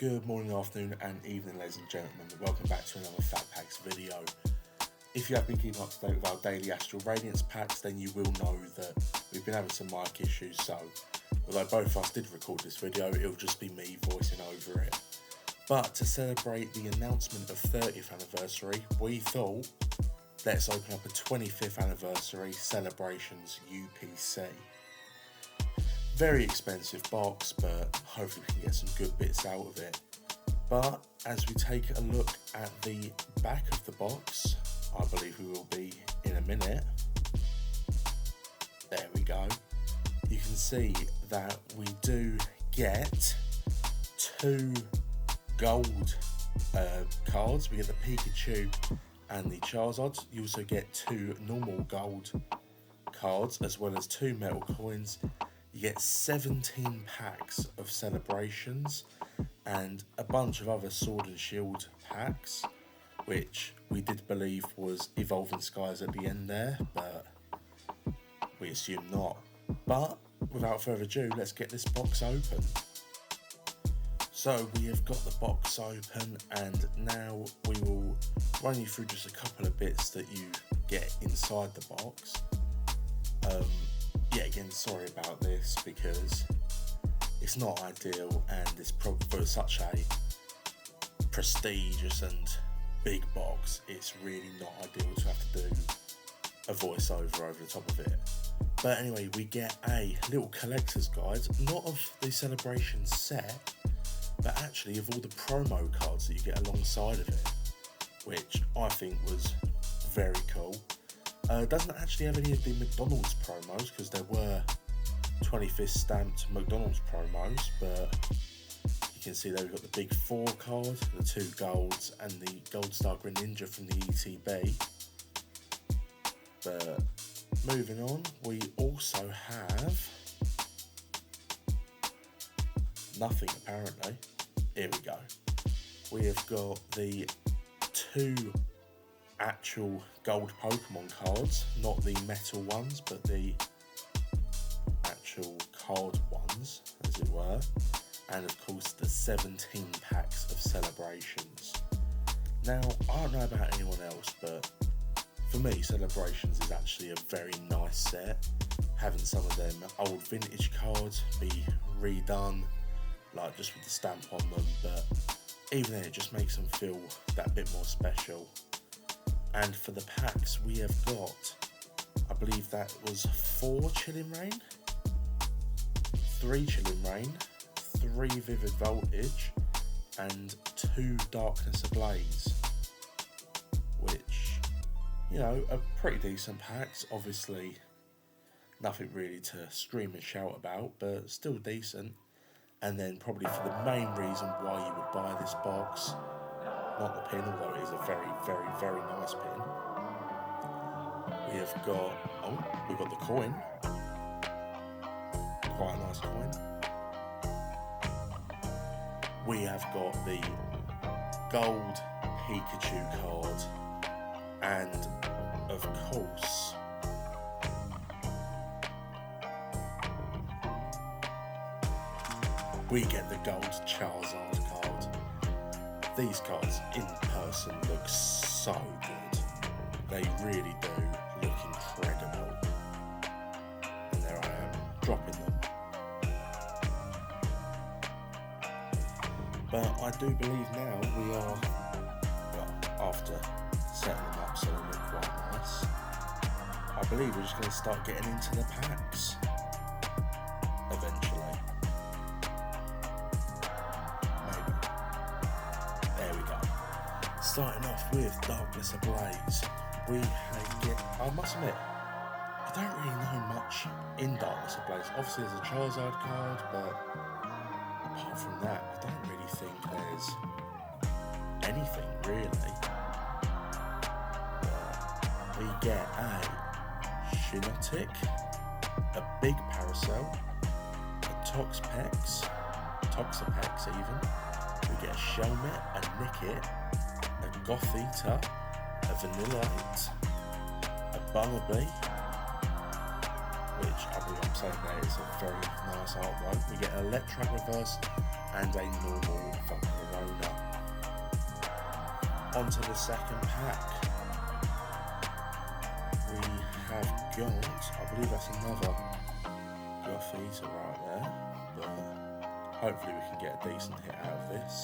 Good morning, afternoon and evening, ladies and gentlemen. Welcome back to another Fat Packs video. If you have been keeping up to date with our daily Astral Radiance packs, then you will know that we've been having some mic issues, so although both of us did record this video, it'll just be me voicing over it. But to celebrate the announcement of 30th anniversary, we thought, let's open up a 25th anniversary celebrations UPC. Very expensive box, but hopefully we can get some good bits out of it. But as we take a look at the back of the box, I believe we will be in a minute. There we go. You can see that we do get two gold cards. We get the Pikachu and the Charizard. You also get two normal gold cards as well as two metal coins. You get 17 packs of celebrations and a bunch of other Sword and Shield packs, which we did believe was Evolving Skies at the end there, but we assume not. But without further ado, let's get this box open. So we have got the box open, and now we will run you through just a couple of bits that you get inside the box. Yeah, again, sorry about this because it's not ideal, and it's probably for such a prestigious and big box, it's really not ideal to have to do a voiceover over the top of it. But anyway, we get a little collector's guide, not of the celebration set, but actually of all the promo cards that you get alongside of it, which I think was very cool. Doesn't actually have any of the McDonald's promos because there were 25th stamped McDonald's promos, but you can see there we've got the Big 4 card, the two golds, and the Gold Star Greninja from the ETB. But moving on, we also have nothing apparently. Here we go. We have got the two actual gold Pokemon cards, not the metal ones, but the actual card ones, as it were, and of course the 17 packs of celebrations. Now, I don't know about anyone else, but for me, celebrations is actually a very nice set. Having some of them old vintage cards be redone, like just with the stamp on them, but even then it just makes them feel that bit more special. And for the packs, we have got, I believe that was 4 Chilling Reign, 3 Chilling Reign, 3 Vivid Voltage, and 2 Darkness Ablaze, which, you know, are pretty decent packs. Obviously, nothing really to scream and shout about, but still decent. And then probably for the main reason why you would buy this box, not the pin, although it is a very, very, very nice pin. We have got, we've got the coin. Quite a nice coin. We have got the gold Pikachu card. And, of course, we get the gold Charizard card. These cards in person look so good. They really do look incredible. And there I am, dropping them. But I do believe now we are, well, after setting them up so they look quite nice, I believe we're just going to start getting into the packs eventually. Starting off with Darkness Ablaze, we get, I must admit, I don't really know much in Darkness Ablaze. Obviously there's a Charizard card, but apart from that, I don't really think there's anything really. We get a Shiinotic, a Big Parasol, a Toxapex even, we get a Shelmet, a Nickit, a Gothita, a Vanillite, a Bumblebee, which I believe I'm saying there is a very nice artwork. We get an Electrak Reverse and a normal Funko onto the second pack. We have got, I believe that's another Gothita right there, but hopefully we can get a decent hit out of this.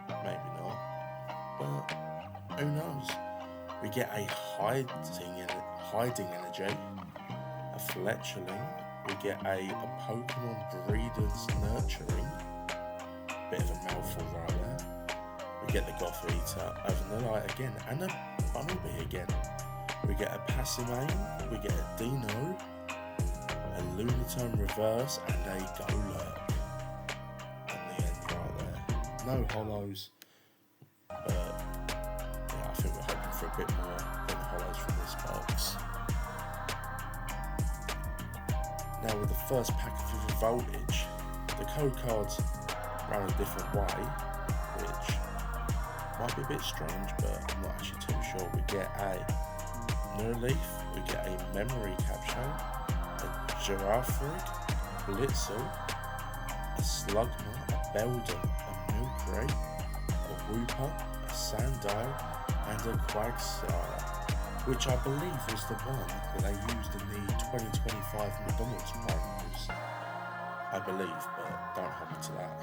Maybe not, but who knows? We get a hiding energy, a Fletchling. We get a Pokemon Breeders Nurturing, bit of a mouthful right there. We get the Gothita, Overnight again, and a Bumblebee again. We get a Passimane, we get a Dino, a Lunatone Reverse, and a Golurk at the end right there. No hollows, but yeah, I think we're hoping for a bit more than hollows from this box. Now with the first pack of Vivid Voltage, the code cards ran a different way, which might be a bit strange, but I'm not actually too sure. We get a Nurleaf, we get a Memory Capsule, a Girafarig, a Blitzel, a Slugma, a Beldum, a Milkray, a Wooper, a Sandile, and a Quagsire, which I believe was the one that they used in the 2025 McDonald's promos. I believe, but don't hold me to that.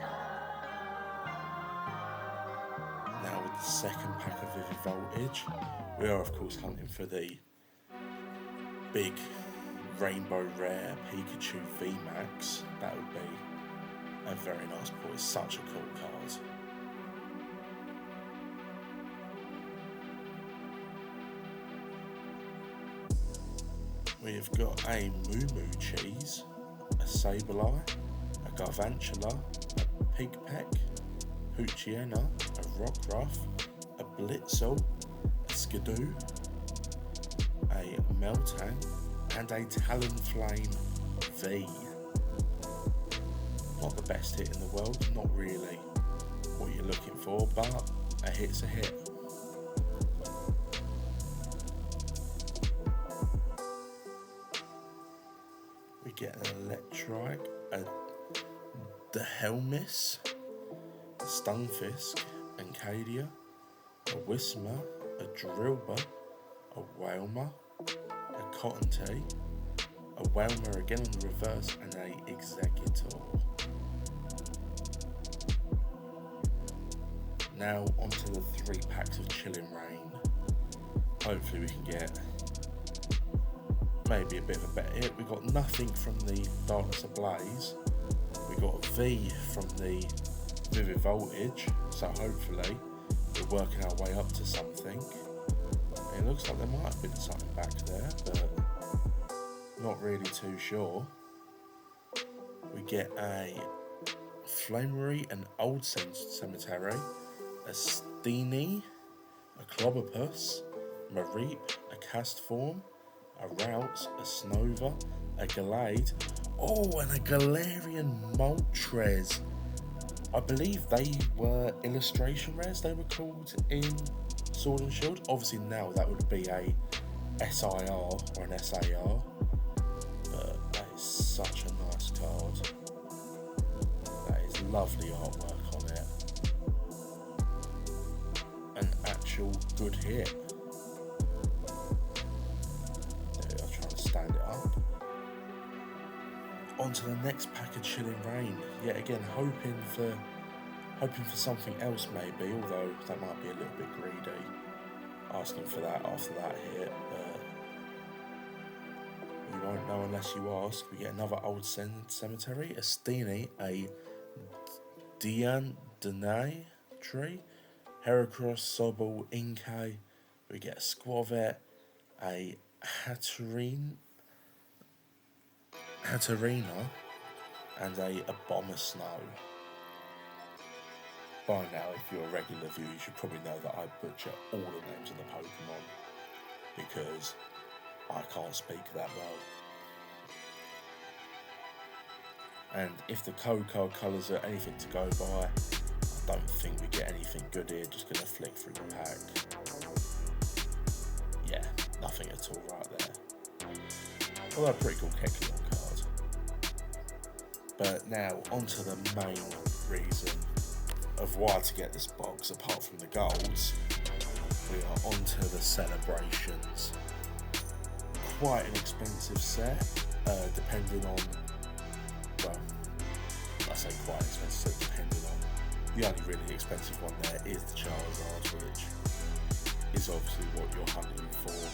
Now with the second pack of Vivid Voltage, we are of course hunting for the big Rainbow Rare Pikachu VMAX. That would be a very nice pull. It's such a cool card. We've got a Moo Moo Cheese, a Sableye, a Garvantula, a Pigpeck, Poochyena, a Rockruff, a Blitzel, a Skidoo, a Meltang, and a Talonflame V. Not the best hit in the world, not really what you're looking for, but a hit's a hit. We get an Electrike, a Dehelmis, a Stunfisk, Encadia, a Whismur, a Drillbur, a Wailmer, a Cottontail, a Wailmer again on the reverse, and a Executor. Now onto the 3 packs of Chilling Reign. Hopefully we can get maybe a bit of a better hit. We got nothing from the Darkness Ablaze. We got a V from the Vivid Voltage, so hopefully we're working our way up to something. It looks like there might have been something back there, but not really too sure. We get a Flamery, an Old Cemetery, a Steenie, a Clobopus, Mareep, a Castform, a Routes, a Snova, a Gallade, and a Galarian Moltres. I believe they were illustration rares, they were called in Sword and Shield. Obviously now that would be a SIR or an SAR, but that is such a nice card. That is lovely artwork on it. An actual good hit. I'll try and stand it up. On to the next pack of Chilling Reign. Yet again, hoping for something else maybe, although that might be a little bit greedy, asking for that after that hit, but you won't know unless you ask. We get another Old Cemetery, a Steenie, a Deandenay Tree, Heracross, Sobble, Inkay. We get a Squavet, a Hatterena, and a Abomasnow. By now, if you're a regular viewer, you should probably know that I butcher all the names of the Pokemon because I can't speak that well. And if the code card colours are anything to go by, I don't think we get anything good here. Just going to flick through the pack. Yeah, nothing at all right there. Although a pretty cool Kecleon card. But now, onto the main reason of why to get this box, apart from the golds, we are onto the celebrations. Quite an expensive set, depending on, well, I say quite expensive, so depending on, the only really expensive one there is the Charizard, which is obviously what you're hunting for.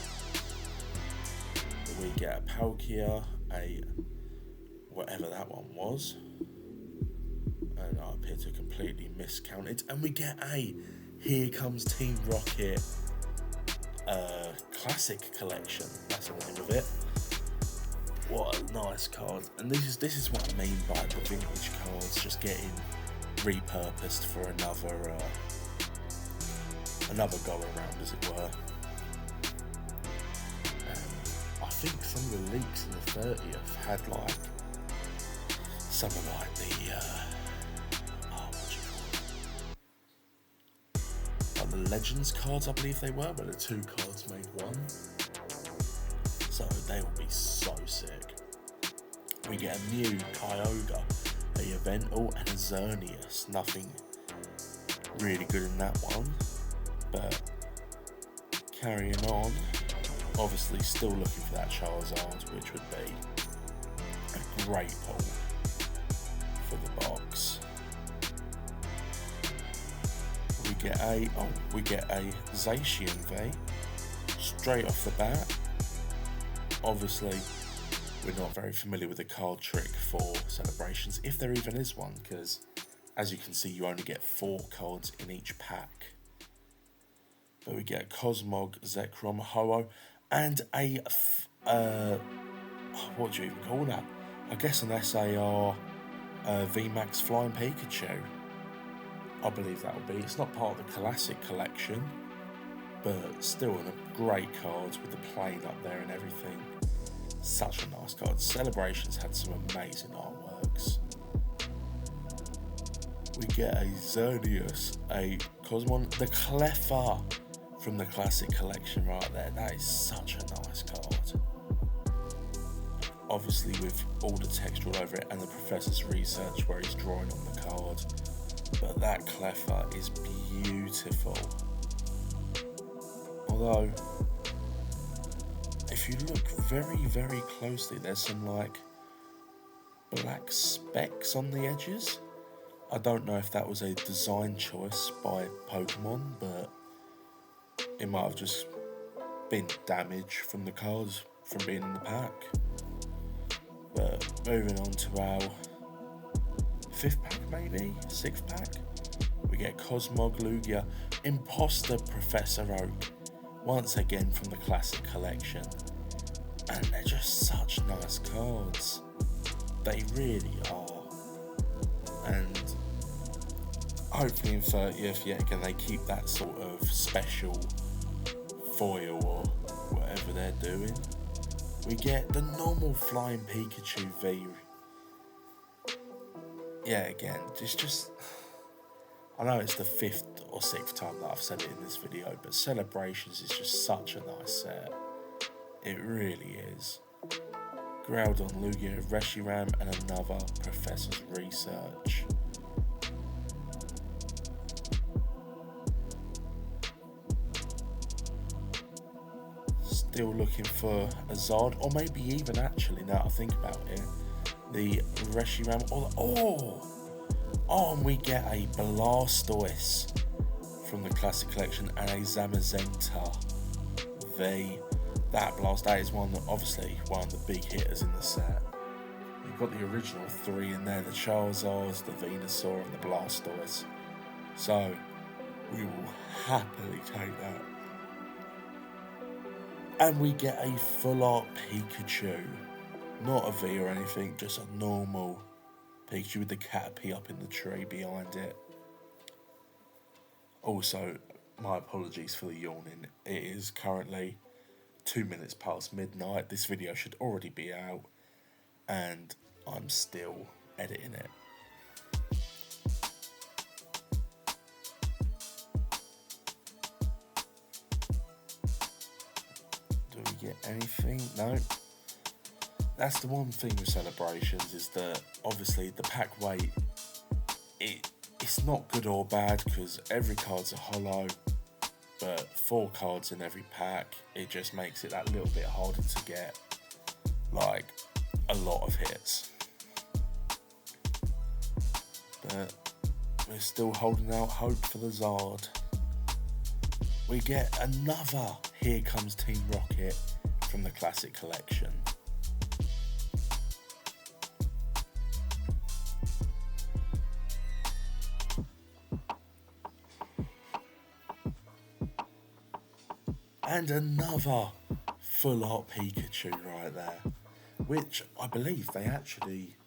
We get a Palkia, a whatever that one was, and I appear to completely miscounted, and we get a Here Comes Team Rocket classic collection. That's the name of it. What a nice card, and this is what I mean by the vintage cards just getting repurposed for another go around, as it were. I think some of the leaks in the 30th had like some of like the like the Legends cards, I believe they were, but the 2 cards made 1. So they will be so sick. We get a new Kyogre, a Yveltal, and a Xerneas. Nothing really good in that one, but carrying on. Obviously still looking for that Charizard, which would be a great pull for the box. We get a Zacian V straight off the bat. Obviously we're not very familiar with the card trick for celebrations, if there even is one, because as you can see you only get 4 cards in each pack. But we get a Cosmog, Zekrom, Ho-Oh, and a what do you even call that? I guess an SAR VMAX Flying Pikachu. I believe that will be. It's not part of the classic collection, but still a great card with the plane up there and everything. Such a nice card. Celebrations had some amazing artworks. We get a Xerneas, a Cosmon, the Cleffa from the classic collection right there. That is such a nice card. Obviously with all the text all over it and the Professor's Research where he's drawing on the card. But that Cleffa is beautiful. Although, if you look very, very closely, there's some like black specks on the edges. I don't know if that was a design choice by Pokemon, but it might have just been damage from the cards from being in the pack. But moving on to our 5th pack, maybe 6th pack, we get Cosmog, Lugia, Imposter, Professor Oak, once again from the classic collection, and they're just such nice cards. They really are. And hopefully in 30th, yet again, they keep that sort of special foil or whatever they're doing. We get the normal Flying Pikachu V. Yeah, again, just I know it's the 5th or 6th time that I've said it in this video, but Celebrations is just such a nice set. It really is. Groudon, Lugia, Reshiram, and another Professor's Research. Still looking for a Zard, or maybe even actually, now I think about it, the Reshiram, and we get a Blastoise from the classic collection and a Zamazenta V. That is obviously one of the big hitters in the set. You've got the original 3 in there, the Charizards, the Venusaur, and the Blastoise. So we will happily take that. And we get a full art Pikachu. Not a V or anything, just a normal Pikachu with the Caterpie up in the tree behind it. Also, my apologies for the yawning. It is currently 2 minutes past midnight. This video should already be out, and I'm still editing it. Do we get anything? No. That's the one thing with Celebrations, is that obviously the pack weight, it's It's not good or bad because every card's a holo, but 4 cards in every pack, it just makes it that little bit harder to get like a lot of hits. But we're still holding out hope for the Zard. We get another Here Comes Team Rocket from the Classic Collection. And another full art Pikachu right there, which I believe they actually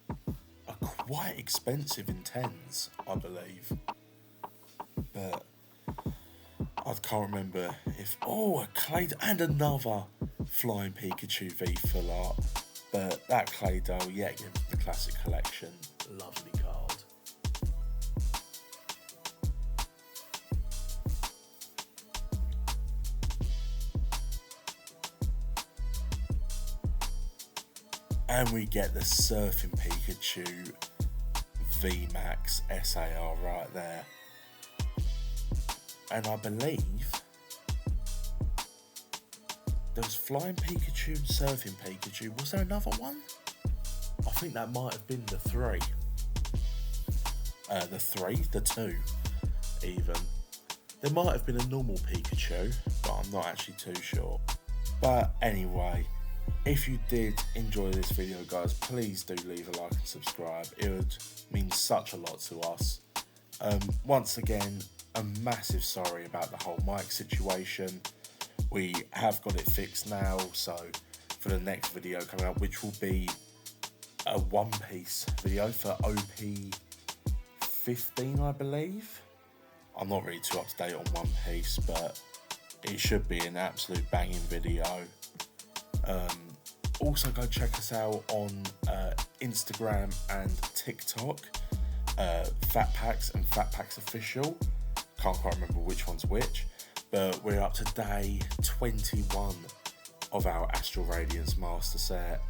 are quite expensive in 10s, I believe. But I can't remember if... Oh, a Clay... And another Flying Pikachu V full art. But that Claydol, yeah, again, the Classic Collection. Lovely card. And we get the Surfing Pikachu VMAX SAR right there. And I believe there was Flying Pikachu and Surfing Pikachu. Was there another one? I think that might have been the 3. The 2 even. There might have been a normal Pikachu, but I'm not actually too sure. But anyway, if you did enjoy this video, guys, please do leave a like and subscribe. It would mean such a lot to us. Once again, a massive sorry about the whole mic situation. We have got it fixed now, so for the next video coming up, which will be a One Piece video for OP15, I believe. I'm not really too up to date on One Piece, but it should be an absolute banging video. Also go check us out on Instagram and TikTok, Fat Packs and Fat Packs Official. Can't quite remember which one's which, but we're up to day 21 of our Astral Radiance Master Set,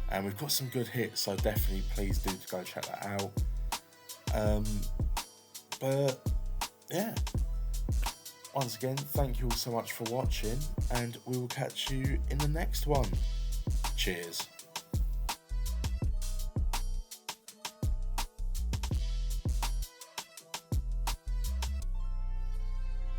and we've got some good hits, so definitely please do go check that out. But yeah, once again, thank you all so much for watching, and we will catch you in the next one. Cheers.